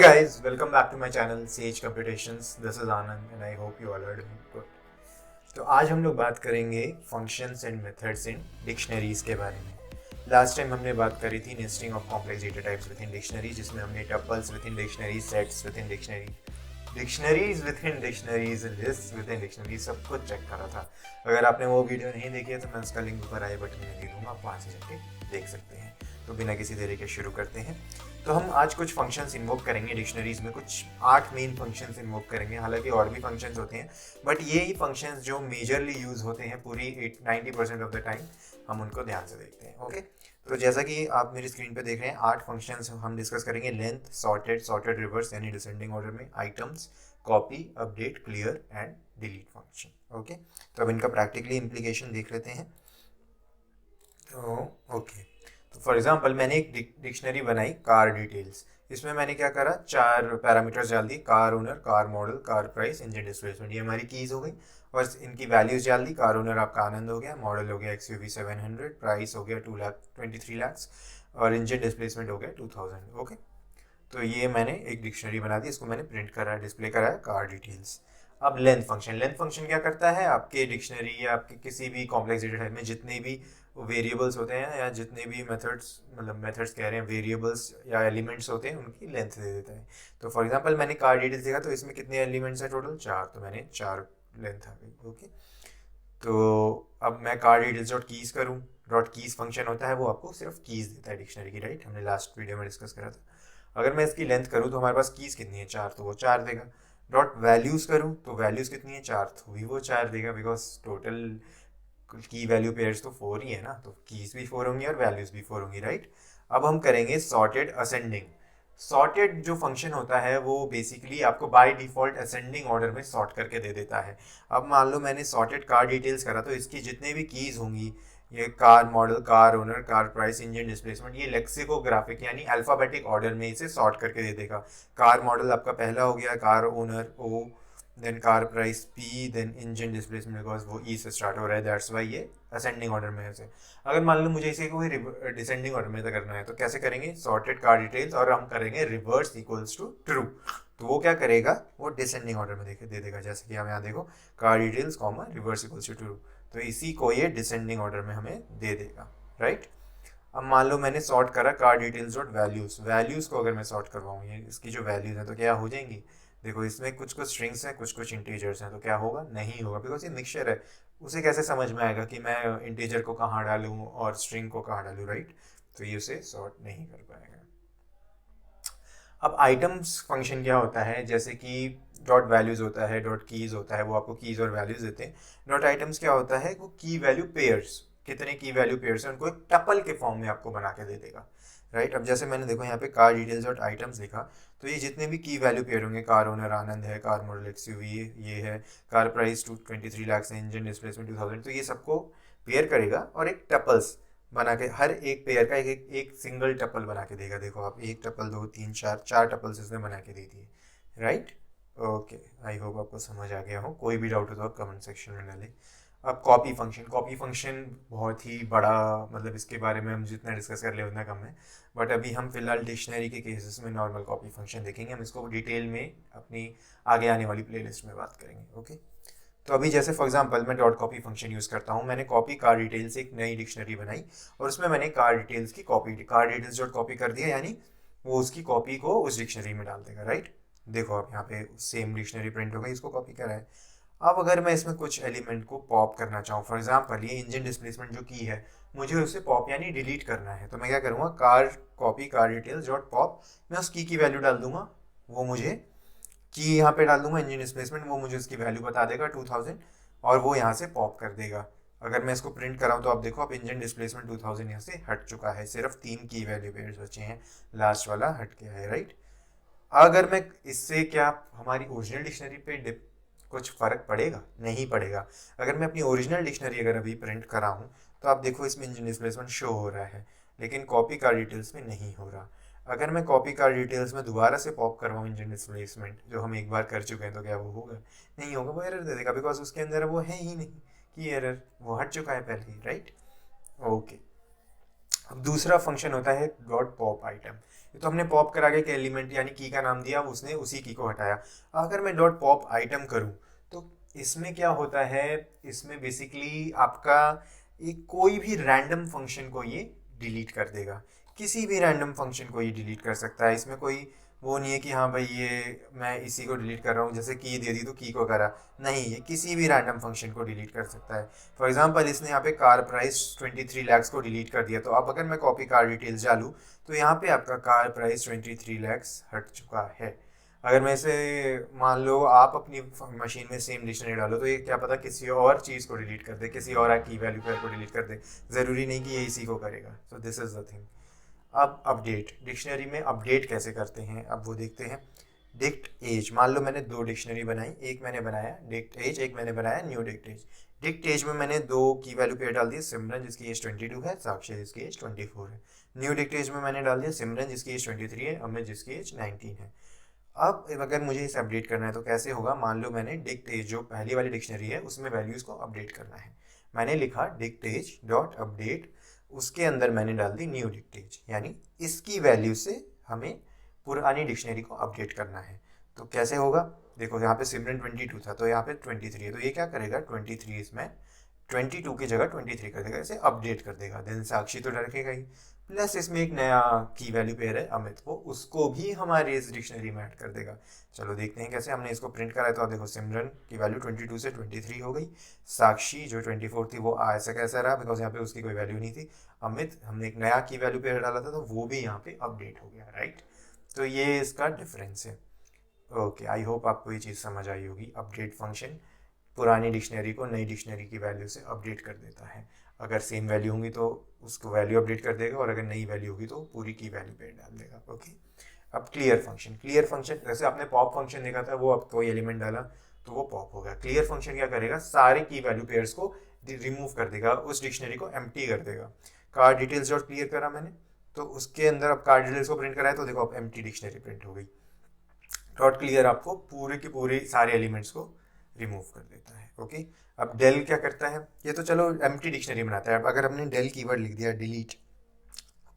guys, welcome back to my channel Sage Computations. This is Anand and I hope you all are doing good. तो आज हम लोग बात करेंगे functions and methods in dictionaries के बारे में. लास्ट टाइम हमने बात करी थी nesting of complex data types with in dictionary, जिसमें हमने tuples with in dictionary, sets with in dictionary, dictionaries with in dictionaries, list with in dictionary सब कुछ चेक करा था. अगर आपने वो वीडियो नहीं देखी है तो मैं उसका लिंक ऊपर आई बटन में दे दूंगा, आप वहाँ से जाके देख सकते हैं. तो बिना किसी देरी के शुरू करते हैं. तो हम आज कुछ फंक्शंस इन्वोक करेंगे डिक्शनरीज में. कुछ 8 मेन फंक्शंस इन्वोक करेंगे, हालांकि और भी फंक्शंस होते हैं, बट ये ही फंक्शंस जो मेजरली यूज होते हैं पूरी 90% ऑफ द टाइम, हम उनको ध्यान से देखते हैं. ओके, तो जैसा कि आप मेरी स्क्रीन पे देख रहे हैं, 8 फंक्शंस हम डिस्कस करेंगे. लेंथ, सॉर्टेड, सॉर्टेड रिवर्स यानी डिसेंडिंग ऑर्डर में, items, copy, update, clear and delete function. Okay, तो अब इनका प्रैक्टिकली इम्प्लीकेशन देख लेते हैं. तो ओके, तो फॉर एग्जांपल मैंने एक डिक्शनरी बनाई कार डिटेल्स. इसमें मैंने क्या करा, 4 पैरामीटर्स डाल दिए: car owner, car model, car price, engine displacement. ये हमारी कीज हो गई और इनकी वैल्यूज डाल दी. कार ओनर आपका आनंद हो गया, मॉडल हो गया XUV 700, प्राइस हो गया 2,23 लाख और इंजन डिस्प्लेसमेंट हो गया 2000. ओके, तो ये मैंने एक डिक्शनरी बना दी, इसको मैंने प्रिंट करा, डिस्प्ले करा है, कार डिटेल्स. अब लेंथ फंक्शन. लेंथ फंक्शन क्या करता है, आपके डिक्शनरी या आपके किसी भी कॉम्प्लेक्स डेटा टाइप में जितने भी वेरिएबल्स होते हैं या जितने भी मेथड्स, मतलब मेथड्स कह रहे हैं, वेरिएबल्स या एलिमेंट्स होते हैं, उनकी लेंथ दे देता है. तो फॉर एग्जांपल मैंने कार डिटेल्स देखा, तो इसमें कितने एलिमेंट्स हैं टोटल, 4, तो मैंने 4 लेंथ आ गई. ओके, तो अब मैं कार डिटेल्स डॉट कीज करूँ. डॉट कीज फंक्शन होता है, वो आपको सिर्फ कीज देता है डिक्शनरी की, राइट. हमने लास्ट वीडियो में डिस्कस करा था. अगर मैं इसकी लेंथ करूँ तो हमारे पास कीज कितनी है, 4, तो वो 4 देगा. डॉट वैल्यूज़ करूँ तो वैल्यूज़ कितनी है, 4, तो भी वो 4 देगा, बिकॉज टोटल की वैल्यू पेयर्स तो 4 ही है ना, तो कीज भी 4 होंगी और वैल्यूज़ भी 4 होंगी, राइट. अब हम करेंगे सॉर्टेड असेंडिंग. सॉर्टेड जो फंक्शन होता है वो बेसिकली आपको बाय डिफॉल्ट असेंडिंग ऑर्डर में सॉर्ट करके दे देता है. अब मान लो मैंने सॉर्टेड कार डिटेल्स करा, तो इसकी जितने भी कीज होंगी, ये car model, car owner, car price, engine displacement, ये लेक्सिकोग्राफिक यानी अल्फाबेटिक ऑर्डर में इसे सॉर्ट करके दे देगा. कार मॉडल आपका पहला हो गया, car owner O, then car price P, then engine displacement, because वो E से स्टार्ट हो रहा है, दैट्स वाई ये असेंडिंग ऑर्डर में है इसे. अगर मान लो मुझे इसे कोई डिसेंडिंग ऑर्डर में करना है, तो कैसे करेंगे, सॉर्टेड कार डिटेल्स और हम करेंगे रिवर्स इक्वल्स टू ट्रू. तो वो क्या करेगा, वो डिसेंडिंग ऑर्डर में दे देगा, जैसे कि हम यहाँ देखो, car details comma reverse equals to true, तो इसी को ये डिसेंडिंग ऑर्डर में हमें दे देगा, राइट. अब मान लो मैंने सॉर्ट करा car details dot values. Values को अगर मैं सॉर्ट करवाऊँ, ये इसकी जो वैल्यूज़ हैं तो क्या हो जाएंगी, देखो इसमें कुछ कुछ स्ट्रिंग्स हैं, कुछ कुछ इंटीजर्स हैं, तो क्या होगा, नहीं होगा, बिकॉज ये मिक्सचर है. उसे कैसे समझ में आएगा कि मैं इंटीजर को कहाँ डालूँ और स्ट्रिंग को कहाँ डालूँ, राइट. तो ये उसे सॉर्ट नहीं कर पाएगा. अब आइटम्स फंक्शन क्या होता है, जैसे कि डॉट वैल्यूज़ होता है, डॉट कीज़ होता है, वो आपको कीज़ और वैल्यूज़ देते हैं. डॉट आइटम्स क्या होता है, वो की वैल्यू पेयर्स, कितने की वैल्यू पेयर्स हैं, उनको एक टपल के फॉर्म में आपको बना के दे देगा, राइट. अब जैसे मैंने देखो यहाँ पे कार डिटेल्स डॉट आइटम्स लिखा, तो ये जितने भी की वैल्यू पेयर होंगे, कार ओनर आनंद है, कार मॉडल XUV ये है, कार प्राइस 223 लाख है, इंजन डिस्प्लेसमेंट 2000, तो ये सबको पेयर करेगा और एक टपल्स बना के, हर एक पेयर का एक सिंगल टपल बना के देगा. देखो आप, 1 टपल, 2, 3, 4 टपल्स इसने बना के दे दिए, राइट. ओके, आई होप आपको समझ आ गया हो. कोई भी डाउट हो तो आप कमेंट सेक्शन में डालें. अब कॉपी फंक्शन. कॉपी फंक्शन बहुत ही बड़ा, मतलब इसके बारे में हम जितना डिस्कस कर ले उतना कम है, बट अभी हम फिलहाल डिक्शनरी के केसेस में नॉर्मल कॉपी फंक्शन देखेंगे. हम इसको डिटेल में अपनी आगे आने वाली प्लेलिस्ट में बात करेंगे. ओके, तो अभी जैसे फॉर एग्जांपल मैं डॉट कॉपी फंक्शन यूज़ करता हूँ. मैंने कॉपी कार डिटेल्स एक नई डिक्शनरी बनाई और उसमें मैंने कार डिटेल्स की copy, car details dot copy कर दिया, यानी वो उसकी कॉपी को उस डिक्शनरी में डाल देगा, राइट. देखो आप यहाँ पे सेम डिक्शनरी प्रिंट हो गई, इसको कॉपी करा है. अब अगर मैं इसमें कुछ एलिमेंट को पॉप करना चाहूँ, फॉर एग्जाम्पल ये इंजन डिस्प्लेसमेंट जो की है, मुझे उसे पॉप यानी डिलीट करना है, तो मैं क्या करूँगा, car copy car details dot pop, मैं उस की वैल्यू डाल दूंगा, वो मुझे की यहाँ पे डाल दूंगा, इंजन डिस्प्लेसमेंट, वो मुझे उसकी वैल्यू बता देगा 2000 और वो यहाँ से पॉप कर देगा. अगर मैं इसको प्रिंट कराऊँ तो आप देखो, अब इंजन डिस्प्लेसमेंट 2000 यहाँ से हट चुका है, सिर्फ 3 की वैल्यू पेयर्स बचे हैं, लास्ट वाला हट गया है, राइट. अगर मैं इससे क्या हमारी ओरिजिनल डिक्शनरी पे कुछ फ़र्क पड़ेगा, नहीं पड़ेगा. अगर मैं अपनी ओरिजिनल डिक्शनरी अगर अभी प्रिंट कराऊँ तो आप देखो इसमें इंजन डिस्प्लेसमेंट शो हो रहा है, लेकिन कॉपी कार डिटेल्स में नहीं हो रहा. अगर मैं कॉपी कार डिटेल्स में दोबारा से पॉप करवाऊँ इंजन डिस्प्लेसमेंट, जो हम एक बार कर चुके हैं, तो क्या वो होगा, नहीं होगा, वो एरर दे देगा, बिकॉज उसके अंदर वो है ही नहीं कि एरर, वो हट चुका है पहले ही, राइट. ओके, अब दूसरा फंक्शन होता है डॉट पॉप आइटम. ये तो हमने पॉप करा के एलिमेंट यानी की का नाम दिया, उसने उसी की को हटाया। अगर मैं डॉट पॉप आइटम करूँ तो इसमें क्या होता है, इसमें बेसिकली आपका एक कोई भी रैंडम फंक्शन को ये डिलीट कर देगा, किसी भी रैंडम फंक्शन को ये डिलीट कर सकता है। इसमें कोई वो नहीं है कि हाँ भाई ये मैं इसी को डिलीट कर रहा हूँ, जैसे की दे दी तो की को करा, नहीं, ये किसी भी रैंडम फंक्शन को डिलीट कर सकता है। फॉर एग्जांपल इसने यहाँ पे कार प्राइस 23 लाख को डिलीट कर दिया, तो अब अगर मैं कॉपी कार डिटेल्स डालूँ तो यहाँ पे आपका कार प्राइस 23 लाख हट चुका है। अगर मैं इसे मान लो आप अपनी मशीन में सेम डिक्शनरी डालो तो ये क्या पता किसी और चीज़ को डिलीट कर दे, किसी और की वैल्यू पेयर को डिलीट कर दे, ज़रूरी नहीं कि ये इसी को करेगा। So this is the thing. अब अपडेट, डिक्शनरी में अपडेट कैसे करते हैं अब वो देखते हैं। डिक्ट एज, मान लो मैंने दो डिक्शनरी बनाई, एक मैंने बनाया डिक्ट एज, एक मैंने बनाया new dict age. Dict age में मैंने दो की वैल्यू पेयर डाल दी, सिमरन जिसकी एज 22 है, साक्षी जिसकी एज 24 है। न्यू डिक्ट एज में मैंने डाल दिया सिमरन जिसकी एज 23 है, अमित जिसकी एज 19 है। अब अगर मुझे इसे अपडेट करना है तो कैसे होगा, मान लो मैंने डिक्ट एज जो पहली वाली डिक्शनरी है उसमें वैल्यूज़ को अपडेट करना है। मैंने लिखा डिक्ट एज डॉट अपडेट, उसके अंदर मैंने डाल दी न्यू डिक्ट एज, यानी इसकी वैल्यू से हमें पुरानी डिक्शनरी को अपडेट करना है। तो कैसे होगा, देखो यहाँ पे सिमरन 22 था तो यहाँ पे 23 है, तो ये क्या करेगा 23 इसमें 22 की जगह 23 कर देगा, इसे अपडेट कर देगा। देन साक्षी तो रखेगा ही, प्लस इसमें एक नया की वैल्यू पेयर है अमित को, उसको भी हमारे इस डिक्शनरी में ऐड कर देगा। चलो देखते हैं कैसे। हमने इसको प्रिंट करा है तो आप देखो सिमरन की वैल्यू 22 से 23 हो गई, साक्षी जो 24 थी वो ऐसा कैसा रहा बिकॉज यहाँ पे उसकी कोई वैल्यू नहीं थी, अमित हमने एक नया की वैल्यू पेयर डाला था तो वो भी यहाँ पे अपडेट हो गया, राइट। तो ये इसका डिफरेंस है। ओके, आई होप आपको ये चीज़ समझ आई होगी। अपडेट फंक्शन पुरानी डिक्शनरी को नई डिक्शनरी की वैल्यू से अपडेट कर देता है। अगर सेम वैल्यू होंगी तो उसको वैल्यू अपडेट कर देगा, और अगर नई वैल्यू होगी तो पूरी की वैल्यू पे डाल देगा। ओके, अब क्लियर फंक्शन। क्लियर फंक्शन जैसे आपने पॉप फंक्शन देखा था, वो अब कोई एलिमेंट डाला तो वो पॉप हो गया। क्लियर फंक्शन क्या करेगा, सारे की वैल्यू पेयर्स को रिमूव कर देगा, उस डिक्शनरी को एम्प्टी कर देगा। कार डिटेल्स डॉट क्लियर करा मैंने तो उसके अंदर अब कार डिटेल्स को प्रिंट करा है तो देखो अब एम्प्टी डिक्शनरी प्रिंट हो गई। डॉट क्लियर आपको पूरे की पूरी सारे एलिमेंट्स को रिमूव कर देता है। ओके, अब डेल क्या करता है, ये तो चलो एम्प्टी डिक्शनरी बनाता है। अब अगर हमने डेल कीवर्ड लिख दिया डिलीट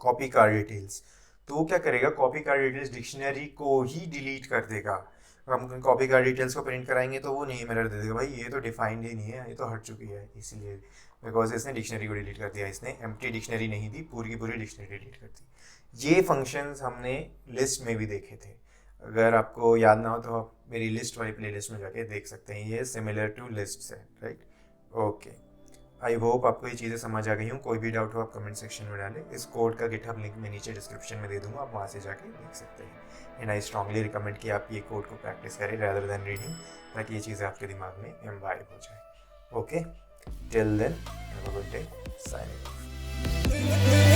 कॉपी कार डिटेल्स, तो वो क्या करेगा, कॉपी कार डिटेल्स डिक्शनरी को ही डिलीट कर देगा। हम कॉपी कार डिटेल्स को प्रिंट कराएंगे तो वो नहीं एरर दे देगा, भाई ये तो डिफाइंड ही नहीं है, ये तो हट चुकी है, इसलिए बिकॉज इसने डिक्शनरी को डिलीट कर दिया, इसने एम्प्टी डिक्शनरी नहीं दी, पूरी की पूरी डिक्शनरी डिलीट कर दी। ये फंक्शंस हमने लिस्ट में भी देखे थे, अगर आपको याद ना हो तो आप मेरी लिस्ट वाली प्लेलिस्ट में जाके देख सकते हैं, ये सिमिलर टू लिस्ट है, राइट। ओके, आई होप आपको ये चीज़ें समझ आ गई हूँ। कोई भी डाउट हो आप कमेंट सेक्शन में डालें, इस कोड का गिटहब लिंक मैं नीचे डिस्क्रिप्शन में दे दूँगा, आप वहाँ से जाके देख सकते हैं। एंड आई स्ट्रांगली रिकमेंड कि आप ये कोड को प्रैक्टिस करें रादर देन रीडिंग, ताकि ये चीज़ें आपके दिमाग में एम्बाइब हो जाए। Okay, till then have a good day, signing of.